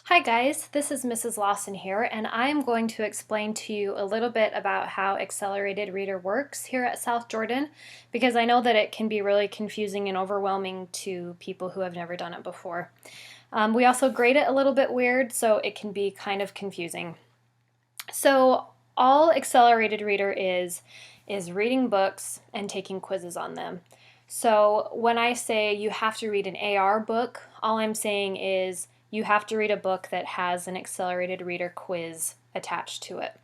Hi guys, this is Mrs. Lawson here, and I am going to explain to you a little bit about how Accelerated Reader works here at South Jordan, because I know that it can be really confusing and overwhelming to people who have never done it before. We also grade it a little bit weird, so it can be kind of confusing. So all Accelerated Reader is reading books and taking quizzes on them. So when I say you have to read an AR book, all I'm saying is you have to read a book that has an Accelerated Reader quiz attached to it.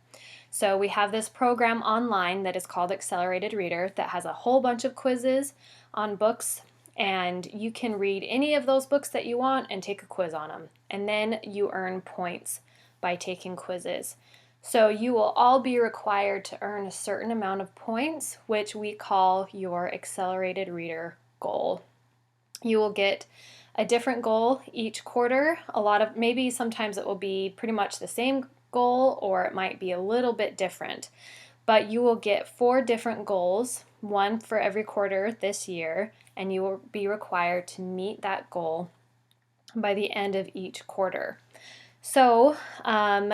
So we have this program online that is called Accelerated Reader that has a whole bunch of quizzes on books, and you can read any of those books that you want and take a quiz on them. And then you earn points by taking quizzes. So you will all be required to earn a certain amount of points, which we call your Accelerated Reader goal. You will get a different goal each quarter. Maybe sometimes it will be pretty much the same goal, or it might be a little bit different. But you will get 4 different goals, one for every quarter this year, and you will be required to meet that goal by the end of each quarter. So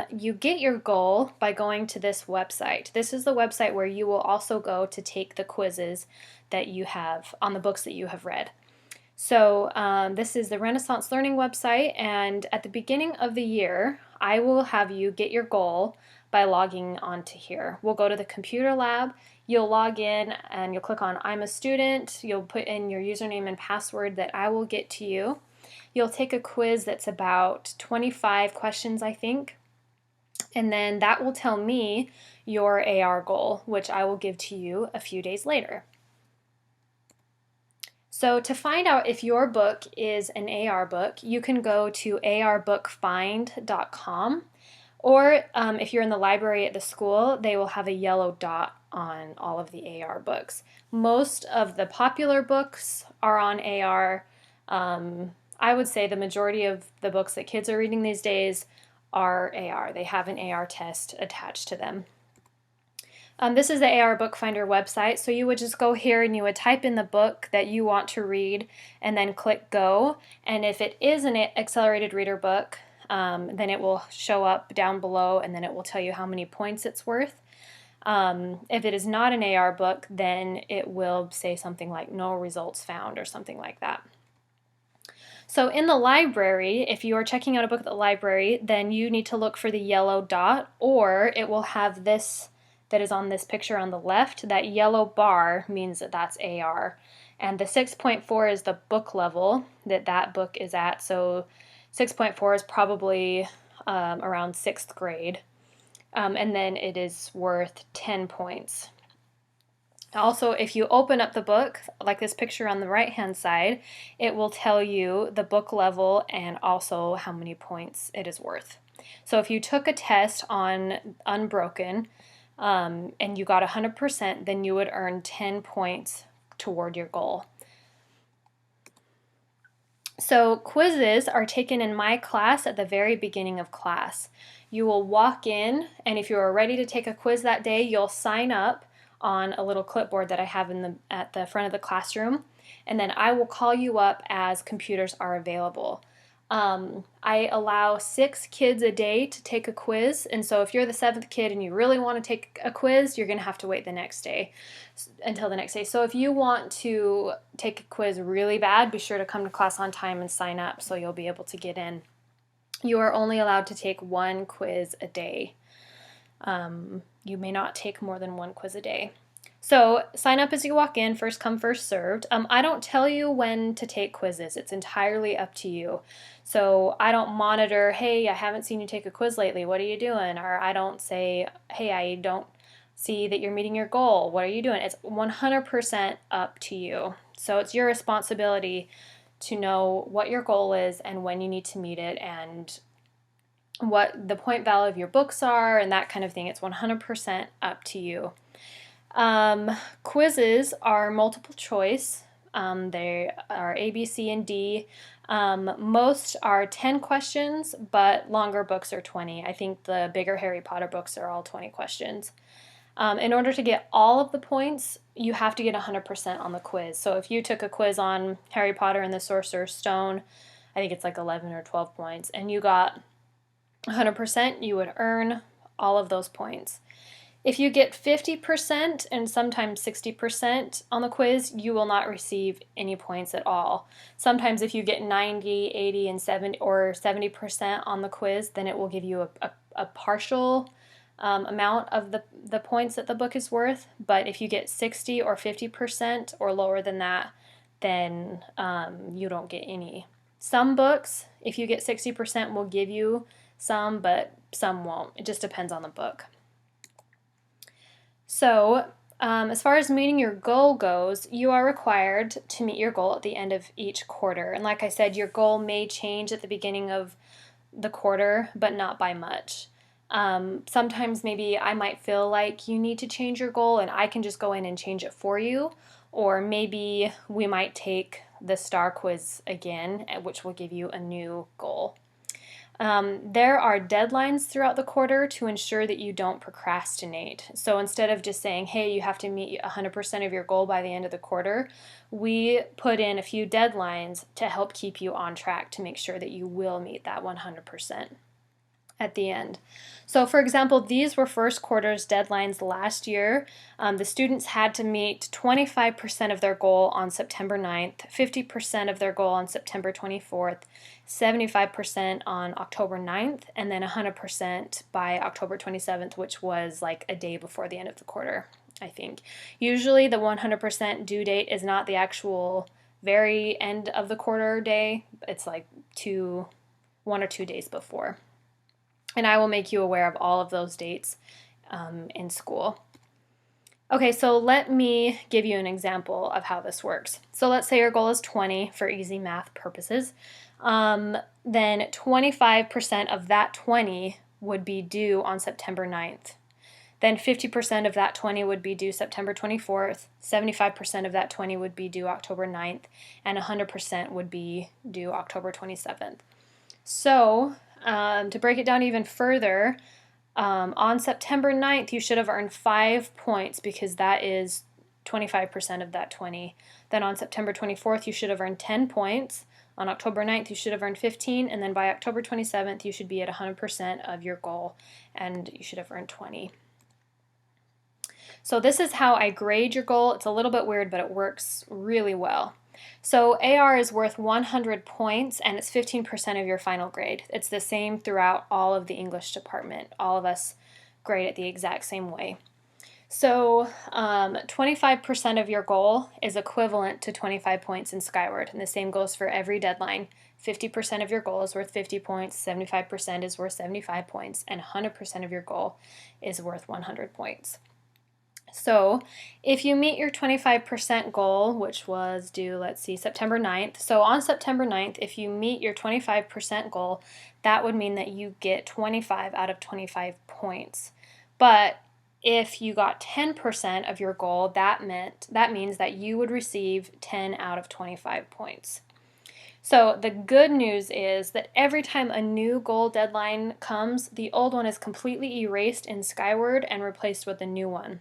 you get your goal by going to this website. This is the website where you will also go to take the quizzes that you have on the books that you have read. So this is the Renaissance Learning website, and at the beginning of the year, I will have you get your goal by logging onto here. We'll go to the computer lab, you'll log in and you'll click on I'm a student, you'll put in your username and password that I will get to you. You'll take a quiz that's about 25 questions, I think, and then that will tell me your AR goal, which I will give to you a few days later. So to find out if your book is an AR book, you can go to arbookfind.com, or if you're in the library at the school, they will have a yellow dot on all of the AR books. Most of the popular books are on AR. I would say the majority of the books that kids are reading these days are AR. They have an AR test attached to them. This is the AR Bookfinder website, so you would just go here and you would type in the book that you want to read and then click go, and if it is an Accelerated Reader book, then it will show up down below and then it will tell you how many points it's worth. If it is not an AR book, then it will say something like no results found or something like that. So in the library, if you are checking out a book at the library, then you need to look for the yellow dot, or it will have this that is on this picture on the left. That yellow bar means that that's AR. And the 6.4 is the book level that book is at. So 6.4 is probably around 6th grade. And then it is worth 10 points. Also, if you open up the book, like this picture on the right-hand side, it will tell you the book level and also how many points it is worth. So if you took a test on Unbroken and you got 100%, then you would earn 10 points toward your goal. So quizzes are taken in my class at the very beginning of class. You will walk in, and if you are ready to take a quiz that day, you'll sign up on a little clipboard that I have at the front of the classroom, and then I will call you up as computers are available. I allow 6 kids a day to take a quiz, and so if you're the 7th kid and you really want to take a quiz, you're going to have to wait until the next day. So if you want to take a quiz really bad, be sure to come to class on time and sign up so you'll be able to get in. You are only allowed to take 1 quiz a day. You may not take more than 1 quiz a day. So sign up as you walk in, first come, first served. I don't tell you when to take quizzes. It's entirely up to you. So I don't monitor, hey, I haven't seen you take a quiz lately. What are you doing? Or I don't say, hey, I don't see that you're meeting your goal. What are you doing? It's 100% up to you. So it's your responsibility to know what your goal is and when you need to meet it and what the point value of your books are and that kind of thing. It's 100% up to you. Quizzes are multiple choice. They are A, B, C, and D. Most are 10 questions, but longer books are 20. I think the bigger Harry Potter books are all 20 questions. In order to get all of the points, you have to get 100% on the quiz. So if you took a quiz on Harry Potter and the Sorcerer's Stone, I think it's like 11 or 12 points, and you got 100%, you would earn all of those points. If you get 50% and sometimes 60% on the quiz, you will not receive any points at all. Sometimes if you get 90, 80, and 70 or 70% on the quiz, then it will give you a partial amount of the points that the book is worth. But if you get 60 or 50% or lower than that, then you don't get any. Some books, if you get 60%, will give you some, but some won't. It just depends on the book. So, as far as meeting your goal goes, you are required to meet your goal at the end of each quarter. And like I said, your goal may change at the beginning of the quarter, but not by much. Sometimes maybe I might feel like you need to change your goal and I can just go in and change it for you. Or maybe we might take the STAR quiz again, which will give you a new goal. There are deadlines throughout the quarter to ensure that you don't procrastinate. So instead of just saying, hey, you have to meet 100% of your goal by the end of the quarter, we put in a few deadlines to help keep you on track to make sure that you will meet that 100% at the end. So for example, these were first quarter's deadlines last year. The students had to meet 25% of their goal on September 9th, 50% of their goal on September 24th, 75% on October 9th, and then 100% by October 27th, which was like a day before the end of the quarter, I think. Usually the 100% due date is not the actual very end of the quarter day. It's like 1 or 2 days before. And I will make you aware of all of those dates in school. Okay, so let me give you an example of how this works. So let's say your goal is 20 for easy math purposes. Then 25% of that 20 would be due on September 9th. Then 50% of that 20 would be due September 24th, 75% of that 20 would be due October 9th, and 100% would be due October 27th. So, to break it down even further, on September 9th, you should have earned 5 points because that is 25% of that 20. Then on September 24th, you should have earned 10 points. On October 9th, you should have earned 15. And then by October 27th, you should be at 100% of your goal and you should have earned 20. So this is how I grade your goal. It's a little bit weird, but it works really well. So AR is worth 100 points and it's 15% of your final grade. It's the same throughout all of the English department. All of us grade it the exact same way. So 25% of your goal is equivalent to 25 points in Skyward, and the same goes for every deadline. 50% of your goal is worth 50 points, 75% is worth 75 points, and 100% of your goal is worth 100 points. So if you meet your 25% goal, which was due, let's see, September 9th. So on September 9th, if you meet your 25% goal, that would mean that you get 25 out of 25 points. But if you got 10% of your goal, that means that you would receive 10 out of 25 points. So the good news is that every time a new goal deadline comes, the old one is completely erased in Skyward and replaced with a new one.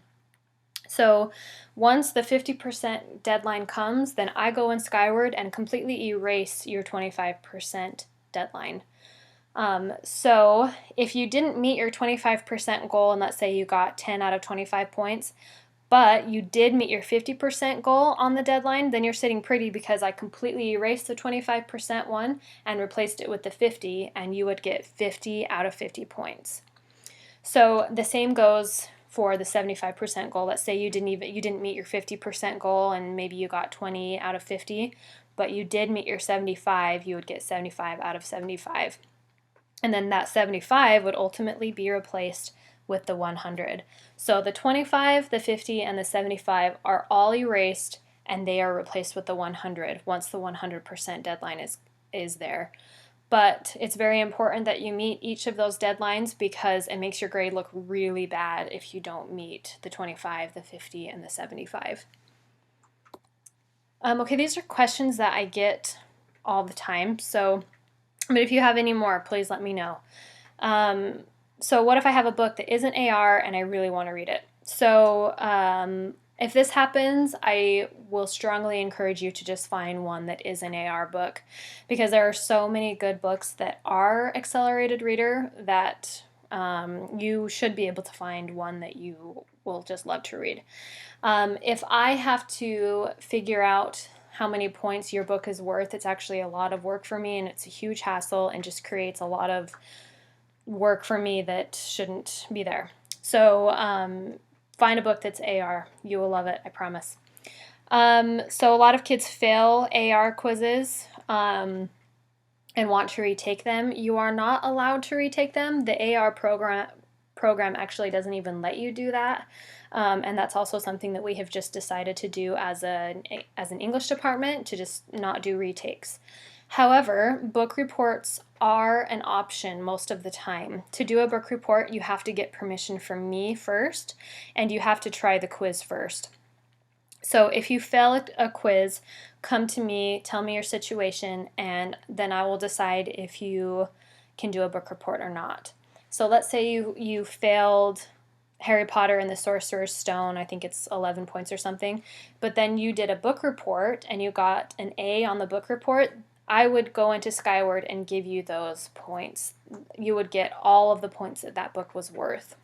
So once the 50% deadline comes, then I go in Skyward and completely erase your 25% deadline. So if you didn't meet your 25% goal, and let's say you got 10 out of 25 points, but you did meet your 50% goal on the deadline, then you're sitting pretty because I completely erased the 25% one and replaced it with the 50, and you would get 50 out of 50 points. So the same goes for the 75% goal. Let's say you didn't meet your 50% goal and maybe you got 20 out of 50, but you did meet your 75, you would get 75 out of 75. And then that 75 would ultimately be replaced with the 100. So the 25, the 50, and the 75 are all erased and they are replaced with the 100 once the 100% deadline is there. But it's very important that you meet each of those deadlines because it makes your grade look really bad if you don't meet the 25, the 50, and the 75. Okay, these are questions that I get all the time. But if you have any more, please let me know. So what if I have a book that isn't AR and I really want to read it? So If this happens, I will strongly encourage you to just find one that is an AR book, because there are so many good books that are accelerated reader that you should be able to find one that you will just love to read. If I have to figure out how many points your book is worth, it's actually a lot of work for me, and it's a huge hassle and just creates a lot of work for me that shouldn't be there. So find a book that's AR. You will love it, I promise. So a lot of kids fail AR quizzes and want to retake them. You are not allowed to retake them. The AR program actually doesn't even let you do that. And that's also something that we have just decided to do as an English department, to just not do retakes. However, book reports are an option most of the time. To do a book report, you have to get permission from me first, and you have to try the quiz first. So if you fail a quiz, come to me, tell me your situation, and then I will decide if you can do a book report or not. So let's say you failed Harry Potter and the Sorcerer's Stone, I think it's 11 points or something, but then you did a book report and you got an A on the book report. I would go into Skyward and give you those points. You would get all of the points that that book was worth.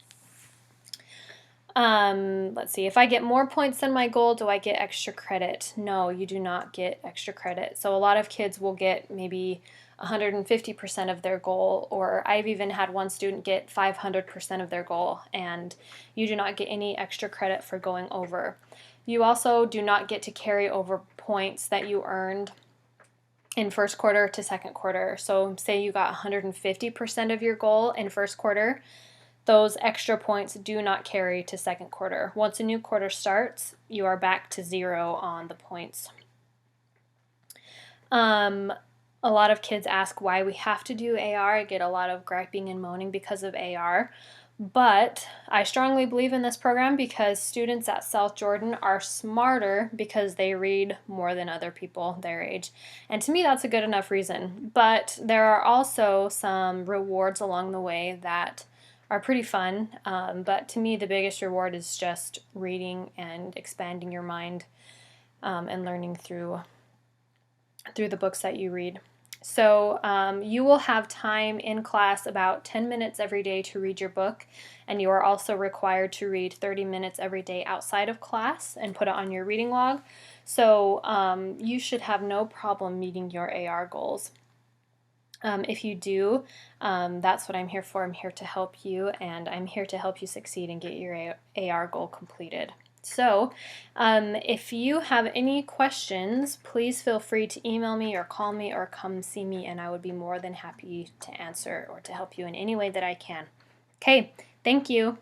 Let's see, if I get more points than my goal, do I get extra credit? No, you do not get extra credit. So a lot of kids will get maybe 150% of their goal, or I've even had one student get 500% of their goal, and you do not get any extra credit for going over. You also do not get to carry over points that you earned in first quarter to second quarter. So say you got 150% of your goal in first quarter, those extra points do not carry to second quarter. Once a new quarter starts, you are back to 0 on the points. A lot of kids ask why we have to do AR. I get a lot of griping and moaning because of AR. But I strongly believe in this program because students at South Jordan are smarter because they read more than other people their age. And to me, that's a good enough reason. But there are also some rewards along the way that are pretty fun. But to me, the biggest reward is just reading and expanding your mind and learning through the books that you read. So you will have time in class about 10 minutes every day to read your book, and you are also required to read 30 minutes every day outside of class and put it on your reading log. So you should have no problem meeting your AR goals. If you do, that's what I'm here for. I'm here to help you, and I'm here to help you succeed and get your AR goal completed. So, if you have any questions, please feel free to email me or call me or come see me, and I would be more than happy to answer or to help you in any way that I can. Okay, thank you.